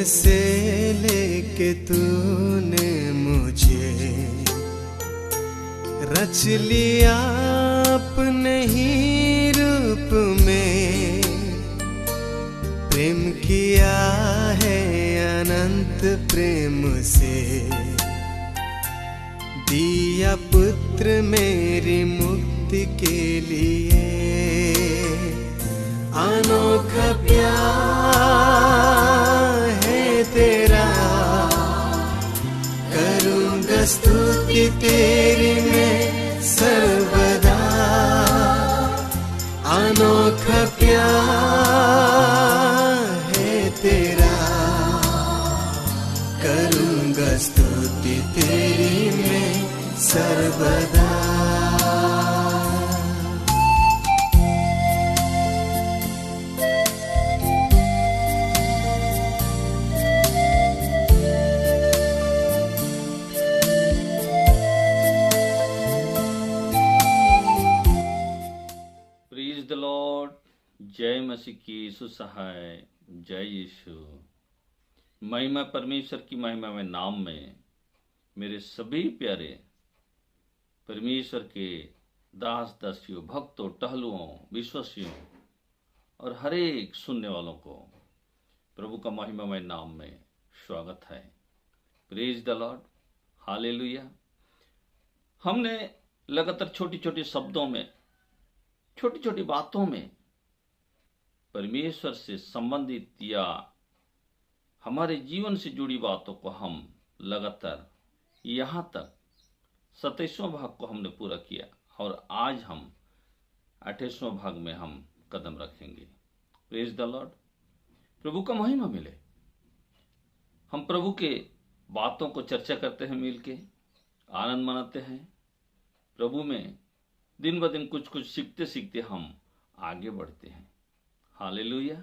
से लेके तूने मुझे रच लिया अपने ही रूप में, प्रेम किया है अनंत प्रेम से, दिया पुत्र मेरी मुक्ति के लिए। अनोखा प्यार है तेरा, करूँगा स्तुति तेरी मैं सर्वदा। अनोखा प्यार है तेरा, करूँगा स्तुति तेरी मैं सर्वदा। प्रीज द लॉर्ड। जय मसीह की सुसहाय, जय यीशु। महिमा परमेश्वर की महिमा में नाम में मेरे सभी प्यारे परमेश्वर के दास दासियों, भक्तों, टहलुओं, विश्वासियों और हर एक सुनने वालों को प्रभु का महिमामय नाम में स्वागत है। Praise the Lord, hallelujah. हमने लगातार छोटी छोटी शब्दों में, छोटी छोटी बातों में परमेश्वर से संबंधित या हमारे जीवन से जुड़ी बातों को हम लगातार यहाँ तक 27वां भाग को हमने पूरा किया और आज हम 28वां भाग में हम कदम रखेंगे। Praise the Lord. प्रभु का महिमा मिले। हम प्रभु के बातों को चर्चा करते हैं, मिलके आनंद मनाते हैं। प्रभु में दिन ब दिन कुछ कुछ सीखते सीखते हम आगे बढ़ते हैं। Hallelujah,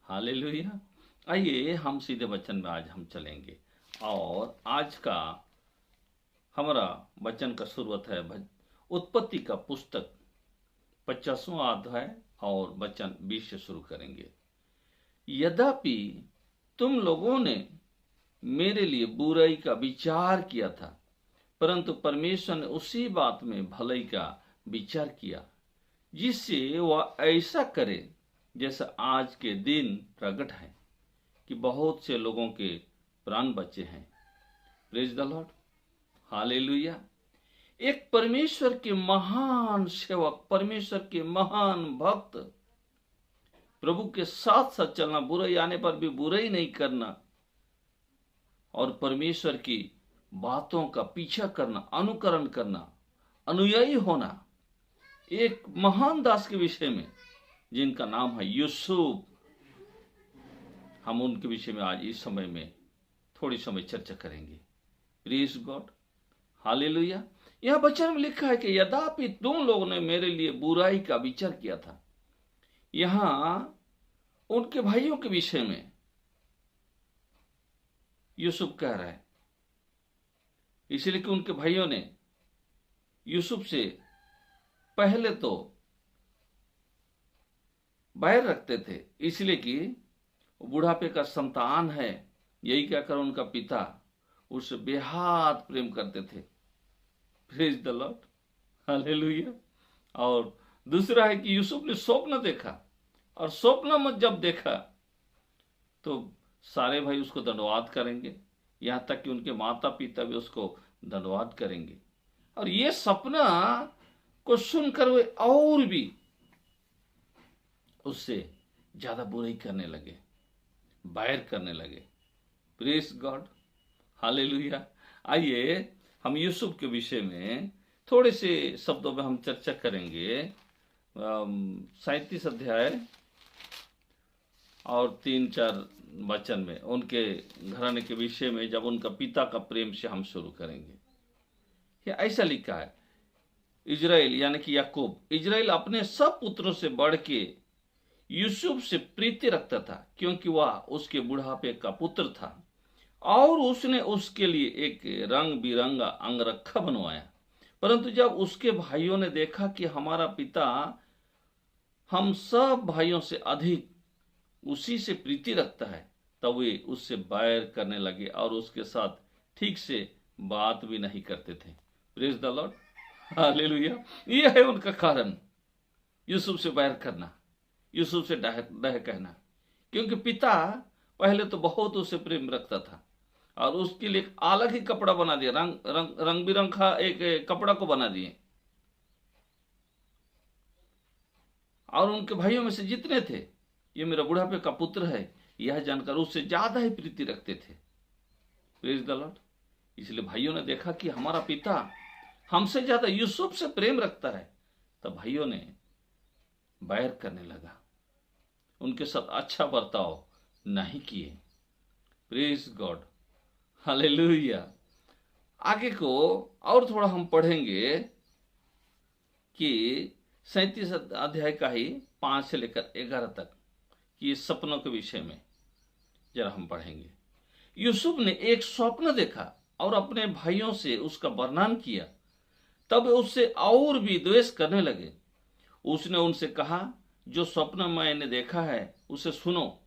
hallelujah. आइए हम सीधे वचन में आज हम चलेंगे और आज का हमारा वचन का शुरुआत है उत्पत्ति का पुस्तक 50वां अध्याय और वचन 20 से शुरू करेंगे। यद्यपि तुम लोगों ने मेरे लिए बुराई का विचार किया था, परंतु परमेश्वर ने उसी बात में भलाई का विचार किया जिससे वह ऐसा करे जैसा आज के दिन प्रकट है कि बहुत से लोगों के प्राण बचे हैं। Praise the Lord, hallelujah. एक परमेश्वर के महान सेवक, परमेश्वर के महान भक्त, प्रभु के साथ साथ चलना, बुराई आने पर भी बुराई नहीं करना और परमेश्वर की बातों का पीछा करना, अनुकरण करना, अनुयायी होना। एक महान दास के विषय में जिनका नाम है यूसुफ, हम उनके विषय में आज इस समय में थोड़ी समय चर्चा करेंगे। Praise God, hallelujah. यह वचन में लिखा है कि यद्यपि तुम लोगों ने मेरे लिए बुराई का विचार किया था। यहां उनके भाइयों के विषय में यूसुफ कह रहा है, इसलिए कि उनके भाइयों ने यूसुफ से पहले तो बैर रखते थे, इसलिए कि बुढ़ापे का संतान है, यही कहकर उनका पिता उससे बेहद प्रेम करते थे। Praise the Lord, hallelujah. और दूसरा है कि यूसुफ ने स्वप्न देखा और स्वप्न में जब देखा तो सारे भाई उसको धन्यवाद करेंगे, यहां तक कि उनके माता पिता भी उसको धन्यवाद करेंगे। और ये सपना को सुनकर वे और भी उससे ज्यादा बुराई करने लगे, बैर करने लगे। Praise God, hallelujah. आइए हम यूसुफ के विषय में थोड़े से शब्दों में हम चर्चा करेंगे। 37 अध्याय और 3-4 वचन में उनके घराने के विषय में, जब उनका पिता का प्रेम से हम शुरू करेंगे। ऐसा लिखा है, इजराइल यानी कि याकूब, इजराइल अपने सब पुत्रों से बढ़ के यूसुफ से प्रीति रखता था, क्योंकि वह उसके बुढ़ापे का पुत्र था और उसने उसके लिए एक रंग बिरंगा अंगरखा बनवाया। परंतु जब उसके भाइयों ने देखा कि हमारा पिता हम सब भाइयों से अधिक उसी से प्रीति रखता है, तब वे उससे बैर करने लगे और उसके साथ ठीक से बात भी नहीं करते थे। Praise the Lord, hallelujah. यह है उनका कारण, यूसुफ से बैर करना, यूसुफ से डह कहना। क्योंकि पिता पहले तो बहुत उससे प्रेम रखता था और उसके लिए एक अलग ही कपड़ा बना दिया, रंग बिरंगा एक कपड़ा को बना दिए। और उनके भाइयों में से जितने थे, ये मेरा बुढ़ापे का पुत्र है, यह जानकर उससे ज्यादा ही प्रीति रखते थे। Praise the Lord. इसलिए भाइयों ने देखा कि हमारा पिता हमसे ज्यादा यूसुफ से प्रेम रखता है, तब भाइयों ने बैर करने लगा, उनके साथ अच्छा बर्ताव नहीं किए। Praise God, hallelujah. आगे को और थोड़ा हम पढ़ेंगे कि 37 अध्याय का ही 5 से लेकर 11 तक कि सपनों के विषय में जरा हम पढ़ेंगे। यूसुफ ने एक स्वप्न देखा और अपने भाइयों से उसका वर्णन किया, तब उससे और भी द्वेष करने लगे। उसने उनसे कहा, जो स्वप्न मैंने देखा है उसे सुनो।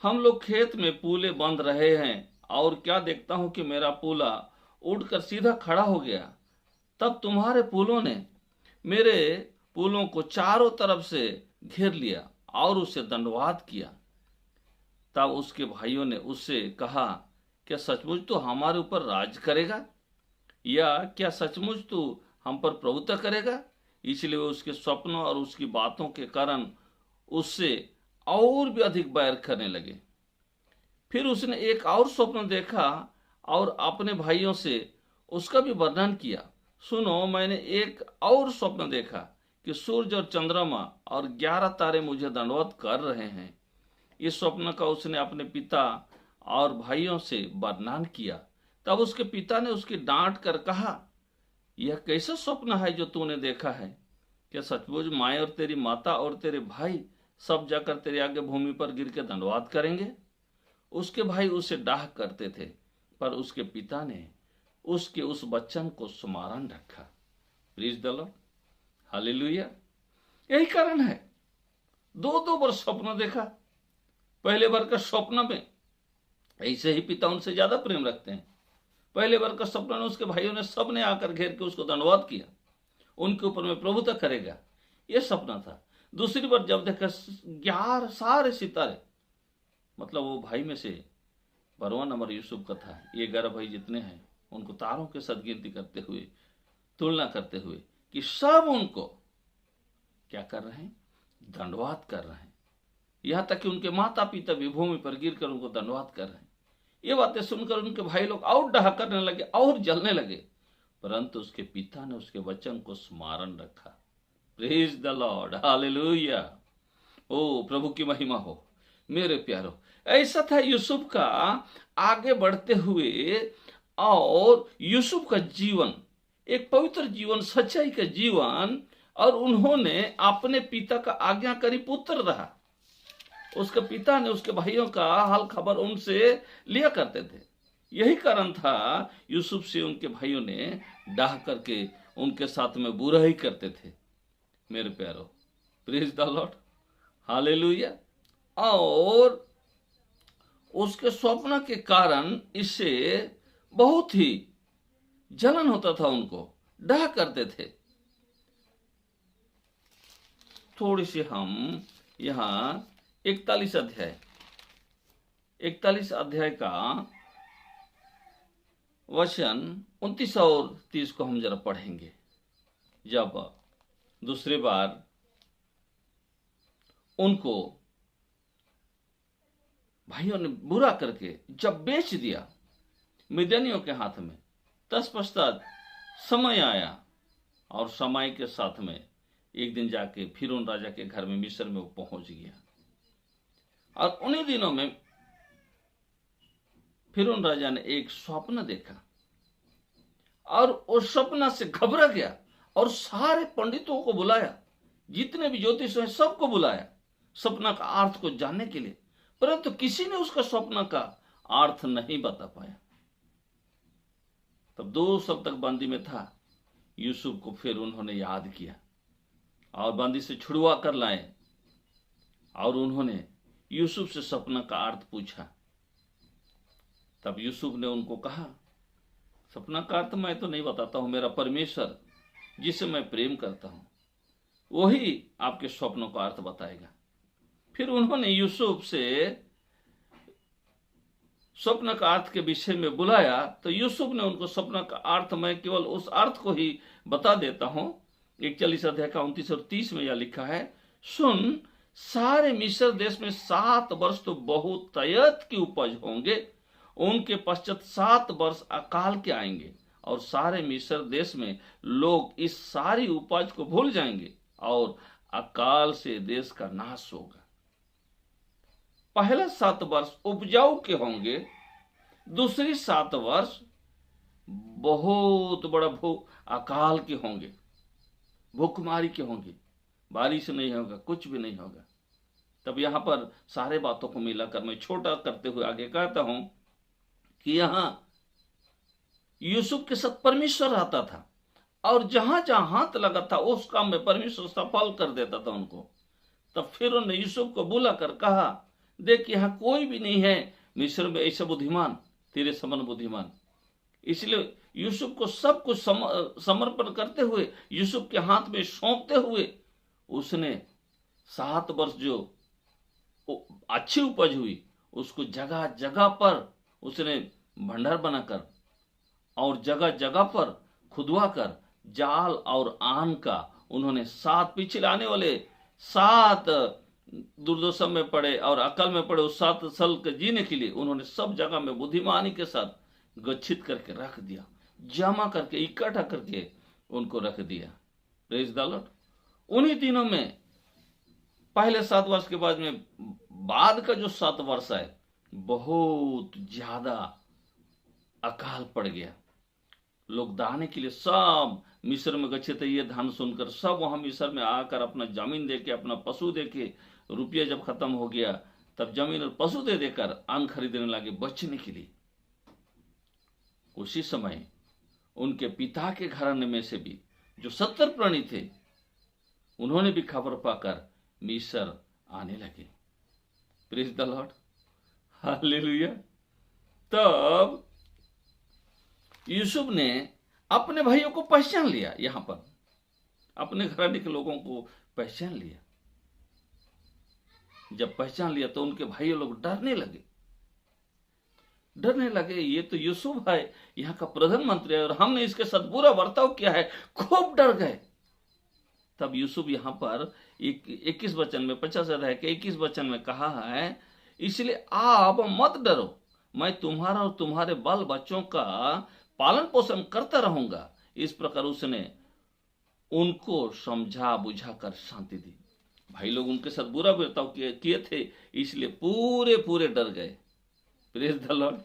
हम लोग खेत में पूले बंध रहे हैं और क्या देखता हूं कि मेरा पूला उड़कर सीधा खड़ा हो गया। तब तुम्हारे पुलों ने मेरे पुलों को चारों तरफ से घेर लिया और उसे दंडवात किया। तब उसके भाइयों ने उससे कहा, क्या सचमुच तू हमारे ऊपर राज करेगा, या क्या सचमुच तू हम पर प्रभुत्व करेगा? इसलिए वे उसके स्वप्नों और उसकी बातों के कारण उससे और भी अधिक बैर करने लगे। फिर उसने एक और स्वप्न देखा और अपने भाइयों से उसका भी वर्णन किया। सुनो, मैंने एक और स्वप्न देखा कि सूरज और चंद्रमा और 11 तारे मुझे दंडवत कर रहे हैं। इस स्वप्न का उसने अपने पिता और भाइयों से वर्णन किया। तब उसके पिता ने उसकी डांट कर कहा, यह कैसा स्वप्न है जो तूने देखा है? क्या सचमुच माँ और तेरी माता और तेरे भाई सब जाकर तेरे आगे भूमि पर गिर के दंडवात करेंगे? उसके भाई उसे डाह करते थे, पर उसके पिता ने उसके उस वचन को स्मरण रखा। Praise the Lord, hallelujah. यही कारण है, 2-2 बार स्वप्न देखा। पहले बार का स्वप्न में ऐसे ही पिता उनसे ज्यादा प्रेम रखते हैं। पहले बार का स्वप्न में उसके भाइयों ने सब ने आकर घेर के उसको दंडवात किया, उनके ऊपर में प्रभुत्व करेगा, यह सपना था। दूसरी बार जब देखा 11 सारे सितारे, मतलब वो भाई में से 12वां नंबर यूसुफ का था। ये 11 भाई जितने हैं उनको तारों के साथ गिनती करते हुए, तुलना करते हुए कि सब उनको क्या कर रहे हैं, दंडवात कर रहे हैं। यहां तक कि उनके माता पिता भी भूमि पर गिरकर उनको दंडवात कर रहे हैं। ये बातें सुनकर उनके भाई लोग और डाह करने लगे और जलने लगे, परंतु उसके पिता ने उसके वचन को स्मरण रखा। Praise the Lord, hallelujah. ओ प्रभु की महिमा हो। मेरे प्यारो, ऐसा था यूसुफ का आगे बढ़ते हुए, और यूसुफ का जीवन एक पवित्र जीवन, सच्चाई का जीवन, और उन्होंने अपने पिता का आज्ञाकारी पुत्र रहा। उसके पिता ने उसके भाइयों का हाल खबर उनसे लिया करते थे। यही कारण था यूसुफ से उनके भाइयों ने डाह करके उनके साथ में बुरा ही करते थे। मेरे प्यारो, प्रेज द लॉर्ड, हालेलुया। और उसके स्वप्न के कारण इससे बहुत ही जलन होता था, उनको डाह करते थे। थोड़ी सी हम यहां 41 अध्याय का वचन 29 और 30 को हम जरा पढ़ेंगे। जब दूसरी बार उनको भाइयों ने बुरा करके जब बेच दिया मिद्यानियों के हाथ में, तत्पश्चात समय आया और समय के साथ में एक दिन जाके फिरौन राजा के घर में मिस्र में वो पहुंच गया। और उन्हीं दिनों में फिरौन राजा ने एक स्वप्न देखा और उस स्वप्न से घबरा गया और सारे पंडितों को बुलाया, जितने भी ज्योतिष हैं सबको बुलाया स्वप्न का अर्थ को जानने के लिए, परंतु किसी ने उसका स्वप्न का अर्थ नहीं बता पाया। तब 2 साल तक बंदी में था यूसुफ को फिर उन्होंने याद किया और बंदी से छुड़वा कर लाए और उन्होंने यूसुफ से स्वप्न का अर्थ पूछा। तब यूसुफ ने उनको कहा, सपना का अर्थ मैं तो नहीं बताता हूं, मेरा परमेश्वर जिसे मैं प्रेम करता हूं वही आपके स्वप्नों का अर्थ बताएगा। फिर उन्होंने यूसुफ से स्वप्न का अर्थ के विषय में बुलाया, तो यूसुफ ने उनको स्वप्न का अर्थ, मैं केवल उस अर्थ को ही बता देता हूं। 41 अध्याय का 29 और 30 में यह लिखा है, सुन, सारे मिस्र देश में 7 वर्ष तो बहुतायत की उपज होंगे, उनके पश्चात 7 वर्ष अकाल के आएंगे और सारे मिस्र देश में लोग इस सारी उपज को भूल जाएंगे और अकाल से देश का नाश होगा। पहले 7 वर्ष उपजाऊ के होंगे, दूसरी 7 वर्ष बहुत बड़ा अकाल के होंगे, भूखमारी के होंगे, बारिश नहीं होगा, कुछ भी नहीं होगा। तब यहां पर सारे बातों को मिलाकर मैं छोटा करते हुए आगे कहता हूं कि यहां यूसुफ के साथ परमेश्वर रहता था और जहां जहां हाथ लगा था उस काम में परमेश्वर सफल कर देता था उनको। तब फिर उन्होंने यूसुफ को बुलाकर कहा, देख यहां कोई भी नहीं है मिस्र में ऐसा बुद्धिमान, तेरे समान बुद्धिमान। इसलिए यूसुफ को सब कुछ समर्पण करते हुए, यूसुफ के हाथ में सौंपते हुए, उसने 7 वर्ष जो अच्छी उपज हुई उसको जगह जगह पर उसने भंडार बनाकर और जगह जगह पर खुदवा कर जाल और आन का उन्होंने 7 पिछले आने वाले 7 दुर्दशा में पड़े और अकल में पड़े उस 7 साल के जीने के लिए उन्होंने सब जगह में बुद्धिमानी के साथ गच्छित करके रख दिया, जमा करके इकट्ठा करके उनको रख दिया। Praise the Lord. उन्हीं दिनों में पहले 7 वर्ष के बाद का जो 7 वर्ष है बहुत ज्यादा अकाल पड़ गया। लोग दाने के लिए सब मिस्र में गए थे। ये धान सुनकर सब वहां मिस्र में आकर अपना जमीन देके, अपना पशु देके, रुपया जब खत्म हो गया तब जमीन और पशु दे देकर अन्न खरीदने लगे बचने के लिए। उसी समय उनके पिता के घराने में से भी जो 70 प्राणी थे उन्होंने भी खबर पाकर मिस्र आने लगे। Praise the Lord, hallelujah. तब यूसुफ ने अपने भाइयों को पहचान लिया, यहां पर अपने घराने के लोगों को पहचान लिया। जब पहचान लिया तो उनके भाई लोग डरने लगे, ये तो यूसुफ है, यहाँ का प्रधानमंत्री है और हमने इसके साथ बुरा बर्ताव किया है, खूब डर गए। तब यूसुफ यहाँ पर 21 वचन में 50 अध्याय के 21 वचन में कहा है, इसलिए आप मत डरो, मैं तुम्हारा और तुम्हारे बाल बच्चों का पालन पोषण करता रहूंगा। इस प्रकार उसने उनको समझा बुझा कर शांति दी। भाई लोग उनके साथ बुरा बर्ताव किए थे, इसलिए पूरे डर गए। Praise the Lord,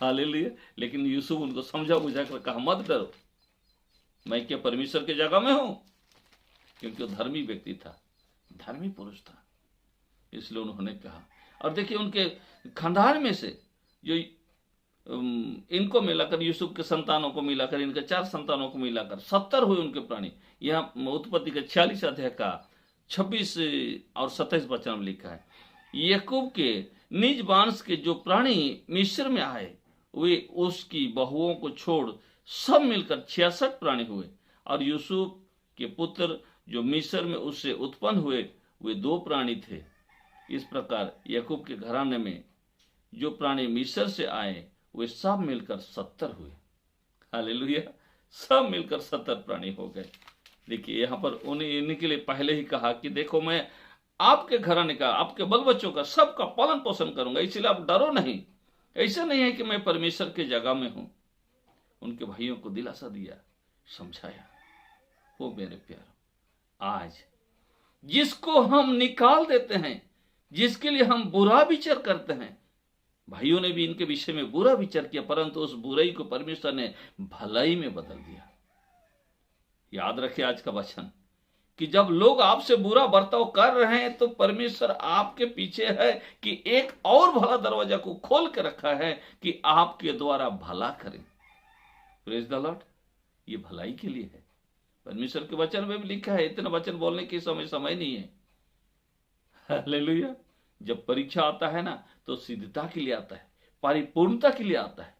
hallelujah. लेकिन यूसुफ उनको समझा बुझा कर कहा, मत डरो, मैं क्या परमेश्वर की जगह में हूं? क्योंकि वो धर्मी व्यक्ति था, धर्मी पुरुष था, इसलिए उन्होंने कहा। और देखिए उनके खानदान में से जो इनको मिलाकर, यूसुफ के संतानों को मिलाकर, इनके 4 संतानों को मिलाकर 70 हुए उनके प्राणी। यहाँ उत्पत्ति के 46 अध्याय का 26 और 27 वचन में लिखा है, याकूब के निज वंश के जो प्राणी मिस्र में आए वे उसकी बहुओं को छोड़ सब मिलकर 66 प्राणी हुए, और यूसुफ के पुत्र जो मिस्र में उससे उत्पन्न हुए वे 2 प्राणी थे। इस प्रकार याकूब के घराने में जो प्राणी मिस्र से आए वे सब मिलकर 70 हुए। हालेलुया, सब मिलकर 70 प्राणी हो गए। देखिए यहाँ पर इनके लिए पहले ही कहा कि देखो मैं आपके घराने का, आपके बल बच्चों का सबका पालन पोषण करूंगा, इसलिए आप डरो नहीं। ऐसा नहीं है कि मैं परमेश्वर की जगह में हूं। उनके भाइयों को दिलासा दिया, समझाया। हो मेरे प्यारो, आज जिसको हम निकाल देते हैं, जिसके लिए हम बुरा विचार करते हैं, भाइयों ने भी इनके विषय में बुरा विचार किया, परंतु उस बुराई को परमेश्वर ने भलाई में बदल दिया। याद रखिए आज का वचन कि जब लोग आपसे बुरा बर्ताव कर रहे हैं तो परमेश्वर आपके पीछे है कि एक और भला दरवाजा को खोल के रखा है कि आपके द्वारा भला करें। प्रेज द लॉर्ड, ये भलाई के लिए है। परमेश्वर के वचन में भी लिखा है, इतना वचन बोलने की समय नहीं है। हालेलुया। जब परीक्षा आता है ना तो सिद्धता के लिए आता है, परिपूर्णता के लिए आता है।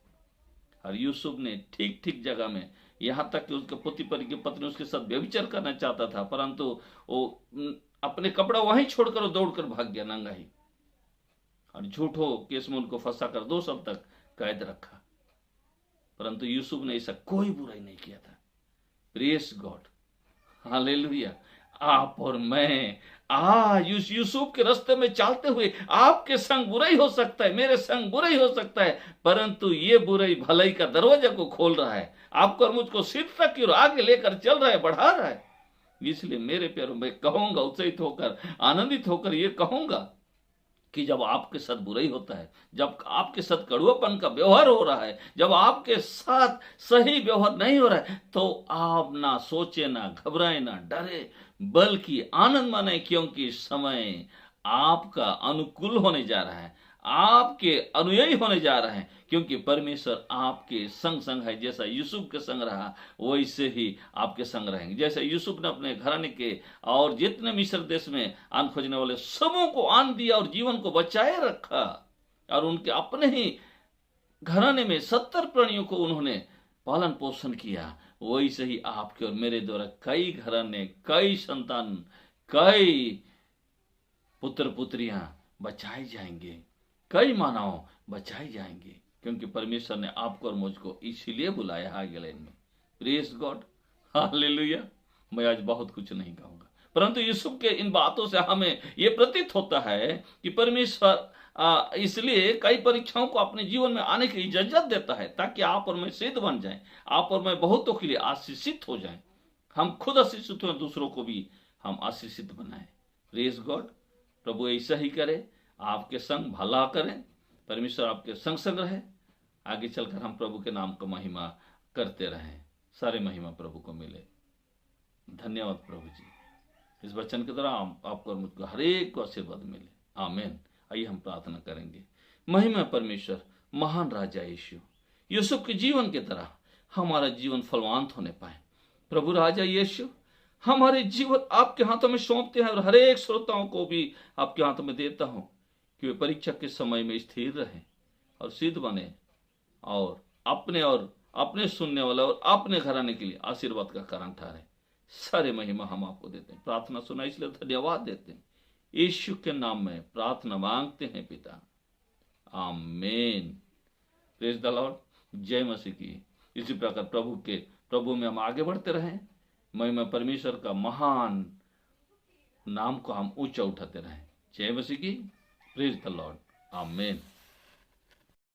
और यूसुफ ने ठीक ठीक जगह में, यहां तक कि उसके पोतीपर की पत्नी उसके साथ व्यभिचार करना चाहता था, परंतु वो अपने कपड़ा वहीं छोड़कर दौड़कर भाग गया नंगा ही, और झूठो केस में उनको फंसाकर 2 साल तक कैद रखा। परंतु यूसुफ ने ऐसा कोई बुराई नहीं किया था। Praise God, hallelujah. आप और मैं यूसुफ के रास्ते में चलते हुए आपके संग बुराई हो सकता है, मेरे संग बुराई हो सकता है, परंतु ये बुराई भलाई का दरवाजा को खोल रहा है, आपको और मुझको सिद्धता की ओर आगे लेकर चल रहा है, बढ़ा रहा है। इसलिए मेरे प्यारों में कहूंगा, उत्साहित होकर, आनंदित होकर ये कहूंगा कि जब आपके साथ बुराई होता है, जब आपके साथ कड़ुआपन का व्यवहार हो रहा है, जब आपके साथ सही व्यवहार नहीं हो रहा है, तो आप ना सोचे, ना घबराए, ना डरे, बल्कि आनंद माने, क्योंकि समय आपका अनुकूल होने जा रहा है, आपके अनुयायी होने जा रहे हैं, क्योंकि परमेश्वर आपके संग संग है। जैसा यूसुफ के संग रहा वैसे ही आपके संग रहेंगे। जैसे यूसुफ ने अपने घराने के और जितने मिस्र देश में अन्न खोजने वाले सबों को अन्न दिया और जीवन को बचाए रखा, और उनके अपने ही घराने में 70 प्राणियों को उन्होंने पालन पोषण किया, वैसे ही आपके और मेरे द्वारा कई घराने, कई संतान, कई पुत्र पुत्रियां बचाए जाएंगे, कई मानव बचाए जाएंगे, क्योंकि परमेश्वर ने आपको और मुझको इसीलिए बुलाया है गैलेन में। Praise God, hallelujah. मैं आज बहुत कुछ नहीं कहूंगा, परंतु यूसुफ के इन बातों से हमें यह प्रतीत होता है कि परमेश्वर इसलिए कई परीक्षाओं को अपने जीवन में आने की इजाजत देता है, ताकि आप और मैं सिद्ध बन जाएं, आप और मैं बहुतों के लिए आशीषित हो जाएं, हम खुद आशीषित हो, दूसरों को भी हम आशीषित बनाएं। Praise God. प्रभु ऐसा ही करे, आपके संग भला करें, परमेश्वर आपके संग संग रहे, आगे चलकर हम प्रभु के नाम को महिमा करते रहें, सारे महिमा प्रभु को मिले। धन्यवाद प्रभु जी, इस वचन के द्वारा आपको और मुझको हर एक को आशीर्वाद मिले। आमीन। आइए हम प्रार्थना करेंगे। महिमा परमेश्वर, महान राजा यीशु, यूसुफ के जीवन की तरह हमारा जीवन फलवंत होने पाए। प्रभु राजा यीशु, हमारे जीवन आपके हाथों में सौंपते हैं, और हर एक श्रोताओं को भी आपके हाथों में देता हूं कि वे परीक्षा के समय में स्थिर रहें और सिद्ध बने, और अपने सुनने वाला और अपने घराने के लिए आशीर्वाद का कारण ठहरे। सारे महिमा हम आपको देते हैं। प्रार्थना सुना इसलिए धन्यवाद देते हैं। यीशु के नाम में प्रार्थना मांगते हैं पिता, आमीन। Praise the Lord. जय मसीह की। इसी प्रकार प्रभु में हम आगे बढ़ते रहें, महिमा परमेश्वर का महान नाम को हम ऊंचा उठाते रहें। जय मसीह की। Praise the Lord. आमीन।